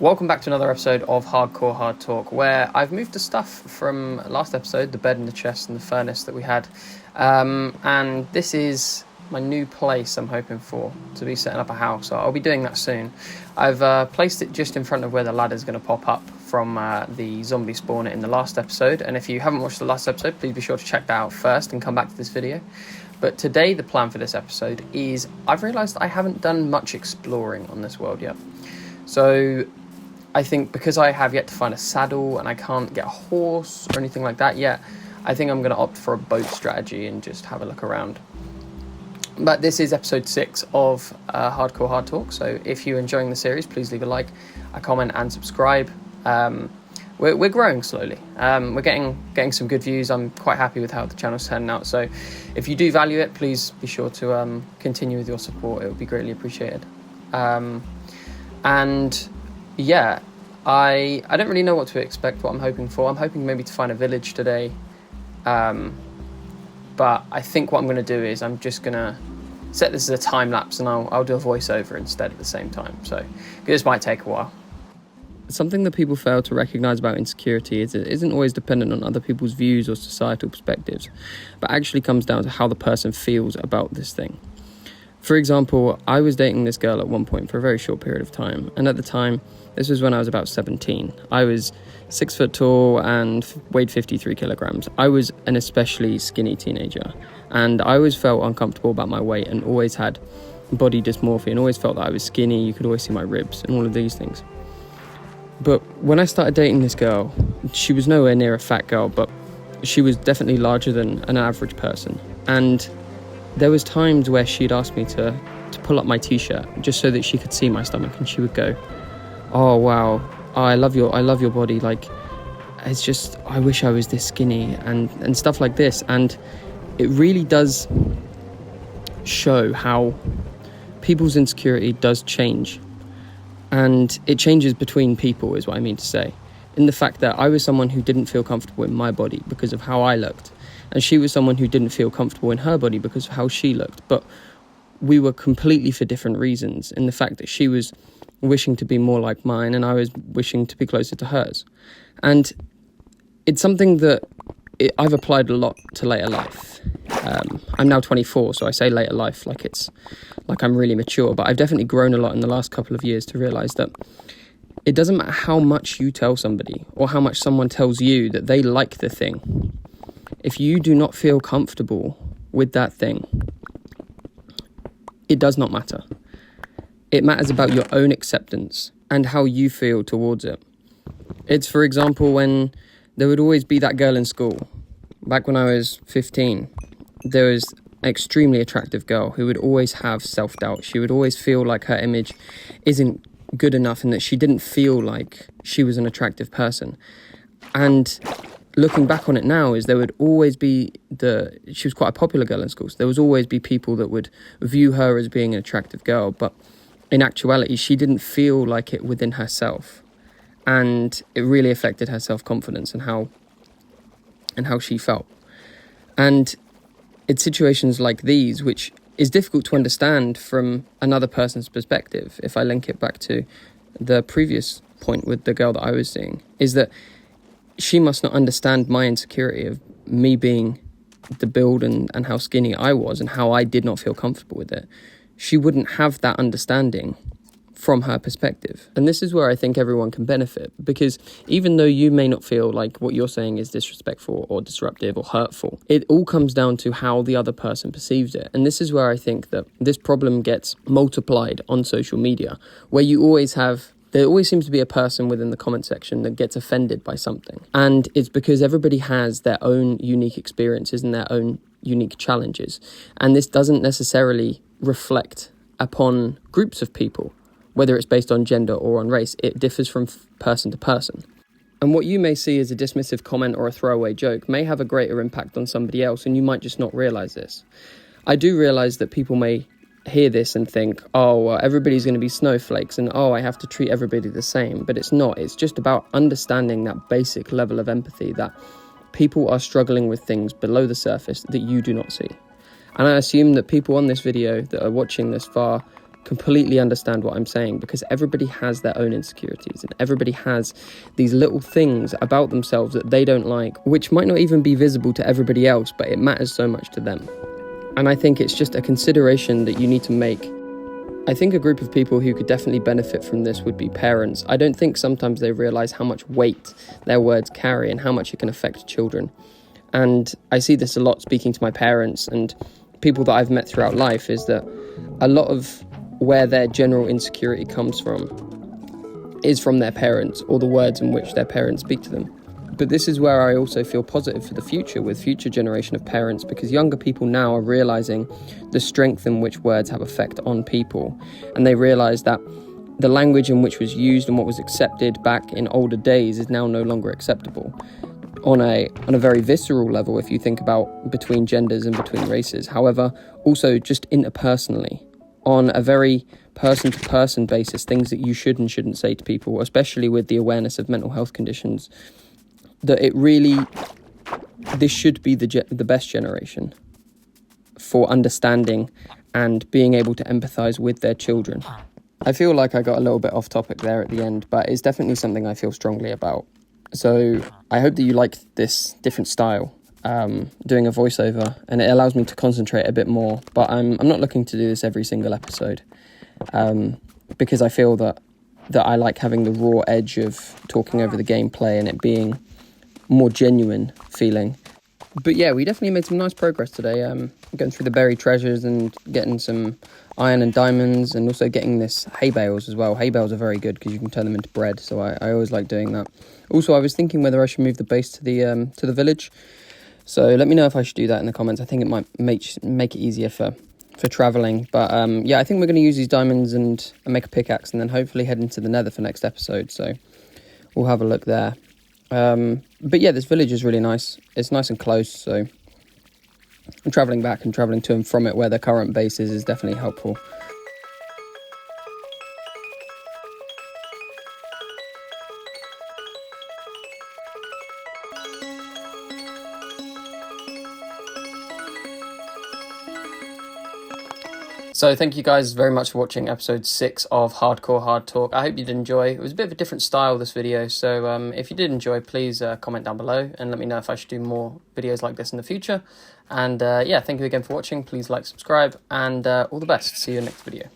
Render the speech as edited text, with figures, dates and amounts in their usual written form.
Welcome back to another episode of Hardcore Hard Talk, where I've moved the stuff from last episode, the bed and the chest and the furnace that we had, and this is my new place I'm hoping for, to be setting up a house. I'll be doing that soon. I've placed it just in front of where the ladder's going to pop up from the zombie spawner in the last episode, and if you haven't watched the last episode, please be sure to check that out first and come back to this video. But today, the plan for this episode is, I've realised I haven't done much exploring on this world yet. So I think because I have yet to find a saddle and I can't get a horse or anything like that yet, I think I'm going to opt for a boat strategy and just have a look around. But this is episode 6 of Hardcore Hard Talk, so if you're enjoying the series, please leave a like, a comment and subscribe. We're growing slowly. We're getting some good views. I'm quite happy with how the channel's turning out, so if you do value it, please be sure to continue with your support. It would be greatly appreciated. And yeah, I don't really know what to expect, what I'm hoping for. I'm hoping maybe to find a village today. But I think what I'm going to do is I'm just going to set this as a time lapse and I'll do a voiceover instead at the same time. So this might take a while. Something that people fail to recognise about insecurity is it isn't always dependent on other people's views or societal perspectives, but actually comes down to how the person feels about this thing. For example, I was dating this girl at one point for a very short period of time, and at the time, this was when I was about 17. I was 6 foot tall and weighed 53 kilograms. I was an especially skinny teenager, and I always felt uncomfortable about my weight and always had body dysmorphia and always felt that I was skinny. You could always see my ribs and all of these things. But when I started dating this girl, she was nowhere near a fat girl, but she was definitely larger than an average person. And there was times where she'd ask me to pull up my t-shirt just so that she could see my stomach, and she would go, "Oh wow, I love your body, like it's just, I wish I was this skinny," and stuff like this. And it really does show how people's insecurity does change, and it changes between people is what I mean to say, in the fact that I was someone who didn't feel comfortable in my body because of how I looked, and she was someone who didn't feel comfortable in her body because of how she looked. But we were completely for different reasons, in the fact that she was wishing to be more like mine and I was wishing to be closer to hers. And it's something that I've applied a lot to later life. I'm now 24, so I say later life like it's like I'm really mature, but I've definitely grown a lot in the last couple of years to realise that it doesn't matter how much you tell somebody or how much someone tells you that they like the thing. If you do not feel comfortable with that thing, it does not matter. It matters about your own acceptance and how you feel towards it. It's, for example, when there would always be that girl in school. Back when I was 15, there was an extremely attractive girl who would always have self-doubt. She would always feel like her image isn't good enough and that she didn't feel like she was an attractive person. And looking back on it now, is there would always be she was quite a popular girl in school, so there would always be people that would view her as being an attractive girl, but in actuality she didn't feel like it within herself, and it really affected her self-confidence and how she felt. And it's situations like these which is difficult to understand from another person's perspective. If I link it back to the previous point with the girl that I was seeing, is that she must not understand my insecurity of me being the build and how skinny I was and how I did not feel comfortable with it. She wouldn't have that understanding from her perspective. And this is where I think everyone can benefit, because even though you may not feel like what you're saying is disrespectful or disruptive or hurtful, it all comes down to how the other person perceives it. And this is where I think that this problem gets multiplied on social media, where there always seems to be a person within the comment section that gets offended by something. And it's because everybody has their own unique experiences and their own unique challenges. And this doesn't necessarily reflect upon groups of people, whether it's based on gender or on race. It differs from person to person. And what you may see as a dismissive comment or a throwaway joke may have a greater impact on somebody else, and you might just not realise this. I do realise that people may hear this and think, oh, well, everybody's going to be snowflakes and, oh, I have to treat everybody the same. But it's not. It's just about understanding that basic level of empathy, that people are struggling with things below the surface that you do not see. And I assume that people on this video that are watching this far completely understand what I'm saying, because everybody has their own insecurities and everybody has these little things about themselves that they don't like, which might not even be visible to everybody else, but it matters so much to them. And I think it's just a consideration that you need to make. I think a group of people who could definitely benefit from this would be parents. I don't think sometimes they realise how much weight their words carry and how much it can affect children. And I see this a lot speaking to my parents and people that I've met throughout life, is that a lot of where their general insecurity comes from is from their parents or the words in which their parents speak to them. But this is where I also feel positive for the future, with future generation of parents, because younger people now are realising the strength in which words have effect on people. And they realise that the language in which was used and what was accepted back in older days is now no longer acceptable. On a very visceral level, if you think about between genders and between races. However, also just interpersonally, on a very person-to-person basis, things that you should and shouldn't say to people, especially with the awareness of mental health conditions, that this should be the best generation for understanding and being able to empathise with their children. I feel like I got a little bit off topic there at the end, but it's definitely something I feel strongly about. So I hope that you like this different style, doing a voiceover, and it allows me to concentrate a bit more. But I'm not looking to do this every single episode, because I feel that I like having the raw edge of talking over the gameplay and it being more genuine feeling. But yeah, we definitely made some nice progress today, going through the buried treasures and getting some iron and diamonds, and also getting this hay bales as well. Hay bales are very good because you can turn them into bread, so I always like doing that. Also, I was thinking whether I should move the base to the village, so let me know if I should do that in the comments. I think it might make it easier for travelling, but yeah, I think we're going to use these diamonds and make a pickaxe, and then hopefully head into the nether for next episode, so we'll have a look there. But yeah, this village is really nice. It's nice and close, so travelling back and travelling to and from it where the current base is definitely helpful. So thank you guys very much for watching episode 6 of Hardcore Hard Talk. I hope you did enjoy. It was a bit of a different style, this video, so if you did enjoy, please comment down below and let me know if I should do more videos like this in the future. And yeah, thank you again for watching. Please like, subscribe, and all the best. See you in the next video.